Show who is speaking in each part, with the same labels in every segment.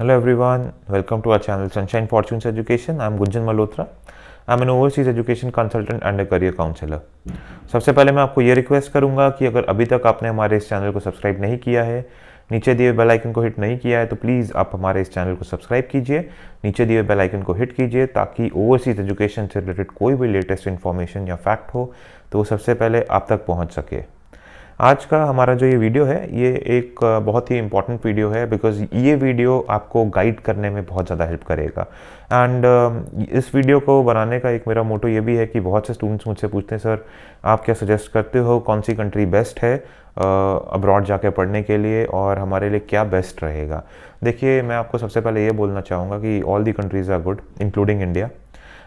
Speaker 1: Hello everyone, welcome to our channel Sunshine Fortunes Education. I am Gunjan Malhotra. I am an overseas education consultant and a career counselor. सबसे पहले मैं आपको ये request करूंगा कि अगर अभी तक आपने हमारे इस चैनल को सब्सक्राइब नहीं किया है, नीचे दिए बेल आइकन को हिट नहीं किया है, तो प्लीज़ आप हमारे इस चैनल को सब्सक्राइब कीजिए, नीचे दिए बेल आइकन को हिट कीजिए ताकि ओवरसीज एजुकेशन से रिलेटेड कोई भी लेटेस्ट इन्फॉर्मेशन या फैक्ट हो तो वो सबसे पहले आप तक पहुँच सके। आज का हमारा जो ये वीडियो है ये एक बहुत ही इंपॉर्टेंट वीडियो है बिकॉज ये वीडियो आपको गाइड करने में बहुत ज़्यादा हेल्प करेगा। एंड इस वीडियो को बनाने का एक मेरा मोटो ये भी है कि बहुत से स्टूडेंट्स मुझसे पूछते हैं, सर आप क्या सजेस्ट करते हो, कौन सी कंट्री बेस्ट है अब्रॉड जाके पढ़ने के लिए और हमारे लिए क्या बेस्ट रहेगा। देखिए, मैं आपको सबसे पहले ये बोलना चाहूँगा कि all the countries are good including India.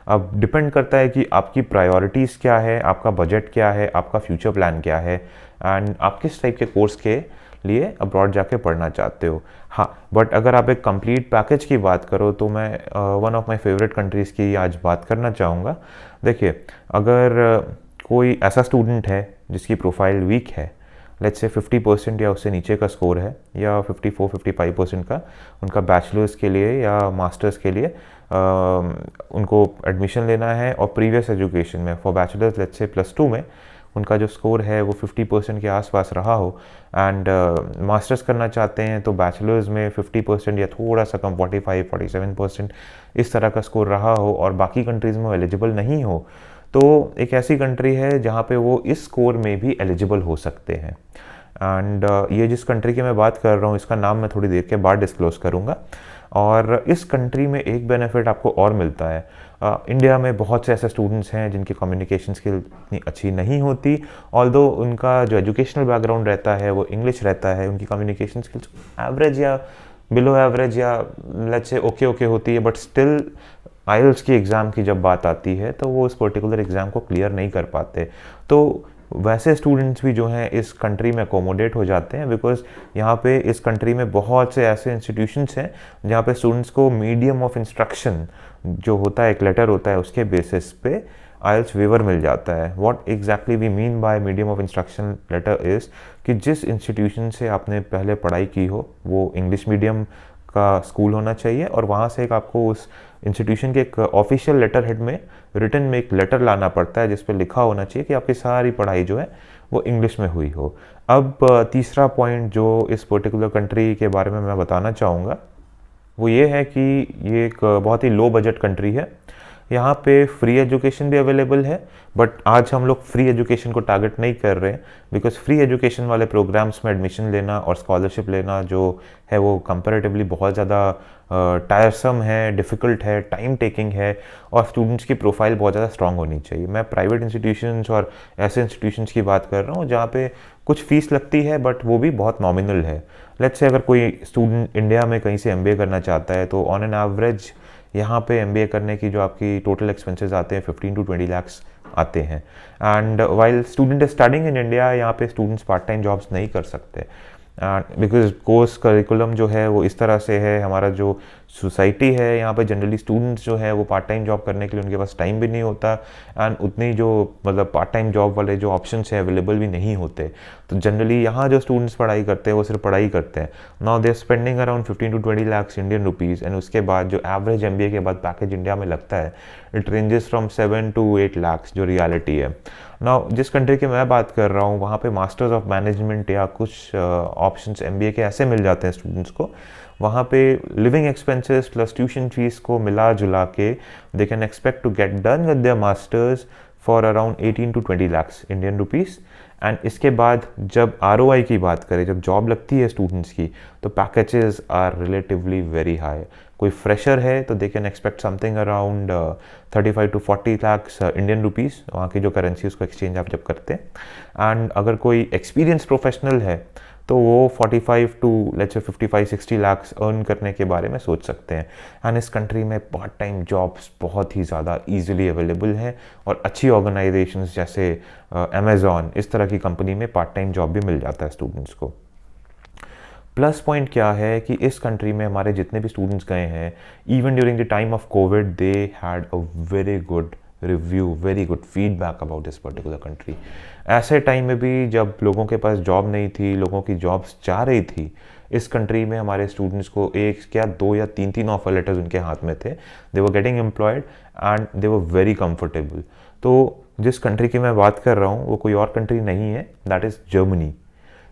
Speaker 1: अब डिपेंड करता है कि आपकी प्रायोरिटीज़ क्या है, आपका बजट क्या है, आपका फ्यूचर प्लान क्या है एंड आप किस टाइप के कोर्स के लिए अब्रॉड जाके पढ़ना चाहते हो। हाँ, बट अगर आप एक कंप्लीट पैकेज की बात करो तो मैं one of my favourite countries की आज बात करना चाहूँगा। देखिए, अगर कोई ऐसा स्टूडेंट है जिसकी प्रोफाइल वीक है, लेट्स से 50% या उससे नीचे का स्कोर है या 54-55% का, उनका बैचलर्स के लिए या मास्टर्स के लिए उनको एडमिशन लेना है और प्रीवियस एजुकेशन में फॉर बैचलर्स लेट्स से +2 में उनका जो स्कोर है वो 50% के आसपास रहा हो एंड मास्टर्स करना चाहते हैं तो बैचलर्स में 50% या थोड़ा सा कम 45-47% इस तरह का स्कोर रहा हो और बाकी कंट्रीज़ में एलिजिबल नहीं हो, तो एक ऐसी कंट्री है जहाँ पे वो इस स्कोर में भी एलिजिबल हो सकते हैं। एंड ये जिस कंट्री की मैं बात कर रहा हूँ इसका नाम मैं थोड़ी देर के बाद डिस्क्लोज़ करूँगा। और इस कंट्री में एक बेनिफिट आपको और मिलता है। इंडिया में बहुत से ऐसे स्टूडेंट्स हैं जिनकी कम्युनिकेशन स्किल इतनी अच्छी नहीं होती, ऑल्दो उनका जो एजुकेशनल बैकग्राउंड रहता है वो इंग्लिश रहता है, उनकी कम्युनिकेशन स्किल्स एवरेज या बिलो एवरेज या लेट्स से ओके होती है, बट स्टिल आईएलटीएस की एग्ज़ाम की जब बात आती है तो वो इस पर्टिकुलर एग्ज़ाम को क्लियर नहीं कर पाते। तो वैसे स्टूडेंट्स भी जो हैं इस कंट्री में अकोमोडेट हो जाते हैं बिकॉज यहाँ पे इस कंट्री में बहुत से ऐसे इंस्टीट्यूशंस हैं जहाँ पे स्टूडेंट्स को मीडियम ऑफ इंस्ट्रक्शन जो होता है, एक लेटर होता है, उसके बेसिस पे आईएलटीएस वेवर मिल जाता है। What exactly we mean by medium of instruction letter is कि जिस इंस्टीट्यूशन से आपने पहले पढ़ाई की हो वो इंग्लिश मीडियम का स्कूल होना चाहिए और वहाँ से एक आपको उस इंस्टीट्यूशन के एक ऑफिशियल लेटर हेड में रिटन में एक लेटर लाना पड़ता है जिस पे लिखा होना चाहिए कि आपकी सारी पढ़ाई जो है वो इंग्लिश में हुई हो। अब तीसरा पॉइंट जो इस पर्टिकुलर कंट्री के बारे में मैं बताना चाहूँगा वो ये है कि ये एक बहुत ही लो बजट कंट्री है। यहाँ पे फ्री एजुकेशन भी अवेलेबल है, बट आज हम लोग फ्री एजुकेशन को टारगेट नहीं कर रहे हैं बिकॉज फ्री एजुकेशन वाले प्रोग्राम्स में एडमिशन लेना और स्कॉलरशिप लेना जो है वो कंपैरेटिवली बहुत ज़्यादा टायरसम है, डिफ़िकल्ट है, टाइम टेकिंग है और स्टूडेंट्स की प्रोफाइल बहुत ज़्यादा स्ट्रांग होनी चाहिए। मैं प्राइवेट इंस्टीट्यूशंस और ऐसे इंस्टीट्यूशंस की बात कर रहा हूँ जहाँ पे कुछ फ़ीस लगती है बट वो भी बहुत नॉमिनल है। लेट्स से अगर कोई स्टूडेंट इंडिया में कहीं से एमबीए करना चाहता है तो ऑन एन एवरेज यहाँ पे एमबीए करने की जो आपकी टोटल एक्सपेंसेस आते हैं 15 to 20 lakhs आते हैं। And while student is studying in India, यहाँ पे स्टूडेंट्स पार्ट टाइम जॉब्स नहीं कर सकते बिकॉज कोर्स करिकुलम जो है वो इस तरह से है। हमारा जो सोसाइटी है यहाँ पे जनरली स्टूडेंट्स जो है वो पार्ट टाइम जॉब करने के लिए उनके पास टाइम भी नहीं होता एंड उतनी जो मतलब पार्ट टाइम जॉब वाले जो ऑप्शंस हैं अवेलेबल भी नहीं होते। तो जनरली यहाँ जो स्टूडेंट्स पढ़ाई करते हैं वो सिर्फ पढ़ाई करते हैं। Now they are spending around 15 to 20 lakhs Indian rupees and उसके बाद जो एवरेज एमबीए के बाद पैकेज इंडिया में लगता है it ranges from 7 to 8 lakhs जो रियलिटी है। नाउ जिस कंट्री की मैं बात कर रहा हूँ वहाँ पे मास्टर्स ऑफ मैनेजमेंट या कुछ ऑप्शंस एमबीए के ऐसे मिल जाते हैं स्टूडेंट्स को। वहाँ पे living expenses plus tuition fees को मिला जुला के they can expect to get done with their masters for around 18 to 20 lakhs Indian rupees. And इसके बाद जब आरओआई की बात करें, जब जॉब लगती है स्टूडेंट्स की, तो packages are relatively very high. कोई फ्रेशर है तो they can expect something around 35 to 40 lakhs Indian rupees, वहाँ की जो करेंसी उसको एक्सचेंज आप जब करते हैं। एंड अगर कोई एक्सपीरियंस प्रोफेशनल है तो वो 45 to let's say 55-60 lakhs earn करने के बारे में सोच सकते हैं। एंड इस कंट्री में पार्ट टाइम जॉब्स बहुत ही ज़्यादा ईजिली अवेलेबल हैं और अच्छी ऑर्गेनाइजेशंस जैसे अमेज़ॉन इस तरह की कंपनी में पार्ट टाइम जॉब भी मिल जाता है स्टूडेंट्स को। प्लस पॉइंट क्या है कि इस कंट्री में हमारे जितने भी स्टूडेंट्स गए हैं even during the time of Covid they had a very good review, very good feedback about this particular country. ऐसे टाइम में भी जब लोगों के पास जॉब नहीं थी, लोगों की जॉब्स जा रही थी, इस कंट्री में हमारे स्टूडेंट्स को एक क्या दो या तीन तीन ऑफर लेटर्स उनके हाथ में थे। They were getting employed and they were very comfortable. तो जिस कंट्री की मैं बात कर रहा हूँ वो कोई और कंट्री नहीं है, दैट इज़ जर्मनी।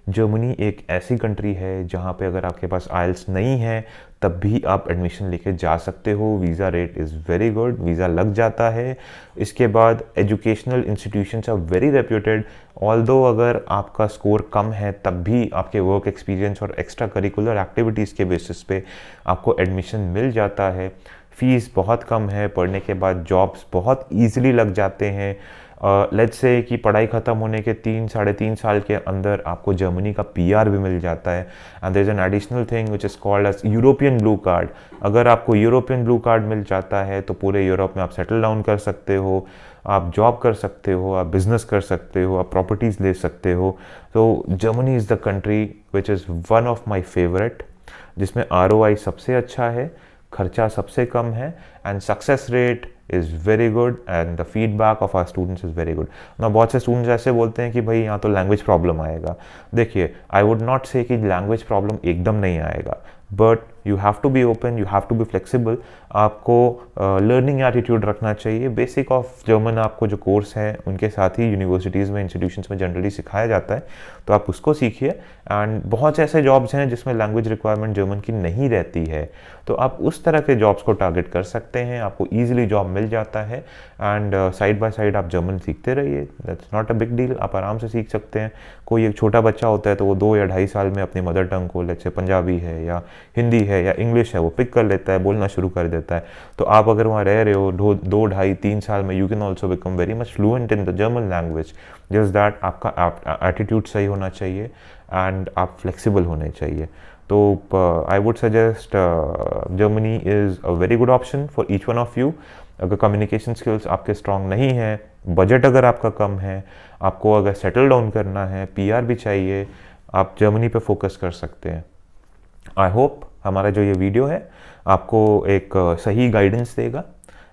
Speaker 1: जर्मनी एक ऐसी कंट्री है जहाँ पे अगर आपके पास आइल्स नहीं है तब भी आप एडमिशन लेके जा सकते हो। Visa rate is very good, visa लग जाता है। इसके बाद educational institutions are very reputed. Although अगर आपका स्कोर कम है तब भी आपके वर्क एक्सपीरियंस और एक्स्ट्रा करिकुलर एक्टिविटीज़ के बेसिस पे आपको एडमिशन मिल जाता है। फ़ीस बहुत कम है, पढ़ने के बाद जॉब्स बहुत ईजिली लग जाते हैं। लेट्स से कि पढ़ाई ख़त्म होने के 3-3.5 साल के अंदर आपको जर्मनी का पीआर भी मिल जाता है। And there is an additional thing which is called as European blue card. अगर आपको यूरोपियन ब्लू कार्ड मिल जाता है तो पूरे यूरोप में आप सेटल डाउन कर सकते हो, आप जॉब कर सकते हो, आप बिजनेस कर सकते हो, आप प्रॉपर्टीज़ ले सकते हो। तो Germany is the country which is one of my favourite, जिसमें ROI सबसे अच्छा है, खर्चा सबसे कम है and success rate is very good and the feedback of our students is very good. ना बहुत से स्टूडेंट्स ऐसे बोलते हैं कि भाई यहाँ तो लैंग्वेज प्रॉब्लम आएगा। देखिए, आई वुड नॉट से कि लैंग्वेज प्रॉब्लम एकदम नहीं आएगा, but you have to be open, you have to be flexible. आपको लर्निंग एटीट्यूड रखना चाहिए। बेसिक ऑफ जर्मन आपको जो कोर्स है उनके साथ ही यूनिवर्सिटीज़ में, इंस्टीट्यूशंस में जनरली सिखाया जाता है, तो आप उसको सीखिए। एंड बहुत से ऐसे जॉब्स हैं जिसमें लैंग्वेज रिक्वायरमेंट जर्मन की नहीं रहती है, तो आप उस तरह के जॉब्स को टारगेट कर सकते हैं, आपको ईजिली जॉब मिल जाता है। एंड साइड बाय साइड आप जर्मन सीखते रहिए, that's not a big deal, आप आराम से सीख सकते हैं। कोई एक छोटा बच्चा होता है तो वो 2 या 2.5 साल में अपनी मदर टंग को, जैसे पंजाबी है या हिंदी है या इंग्लिश है, वो पिक कर लेता है, बोलना शुरू कर देता है। तो आप अगर वहाँ रह रहे हो 2, 2.5, 3 साल में, you can also become very much fluent in the German language. Just that आपका एटीट्यूड सही होना चाहिए एंड आप फ्लेक्सिबल होने चाहिए। तो I would suggest Germany is a very good option for each one of you. अगर कम्युनिकेशन स्किल्स आपके स्ट्रांग नहीं हैं, बजट अगर आपका कम है, आपको अगर सेटल डाउन करना है, PR भी चाहिए, आप जर्मनी पे फोकस कर सकते हैं। आई होप हमारा जो ये वीडियो है आपको एक सही गाइडेंस देगा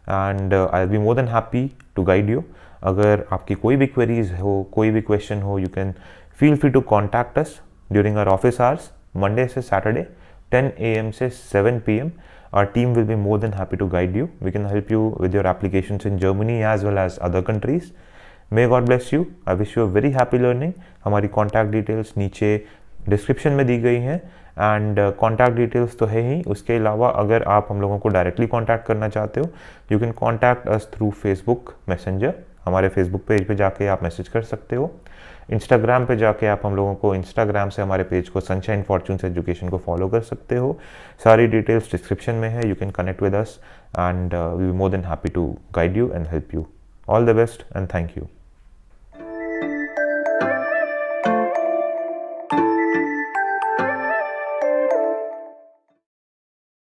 Speaker 1: and I will be more than happy to guide you. अगर आपकी कोई भी क्वेरीज हो, कोई भी क्वेश्चन हो, you can feel free to contact us during our office hours, Monday से सैटरडे 10 AM से 7 PM. Our team will be more than happy to guide you. We can help you with your applications in Germany as well as other countries. May God bless you. I wish you a very happy learning. हमारी contact details नीचे description में दी गई हैं and contact details तो है ही। उसके अलावा अगर आप हम लोगों को डायरेक्टली कॉन्टैक्ट करना चाहते हो, you can contact us through Facebook messenger. हमारे फेसबुक पेज पे जाके आप मैसेज कर सकते हो। इंस्टाग्राम पे जाके आप हम लोगों को इंस्टाग्राम से हमारे पेज को सनशाइन फॉर्च्यून्स एजुकेशन को फॉलो कर सकते हो। सारी डिटेल्स डिस्क्रिप्शन में है, you can connect with us and we be more than happy to guide you and help you. All the best and thank you.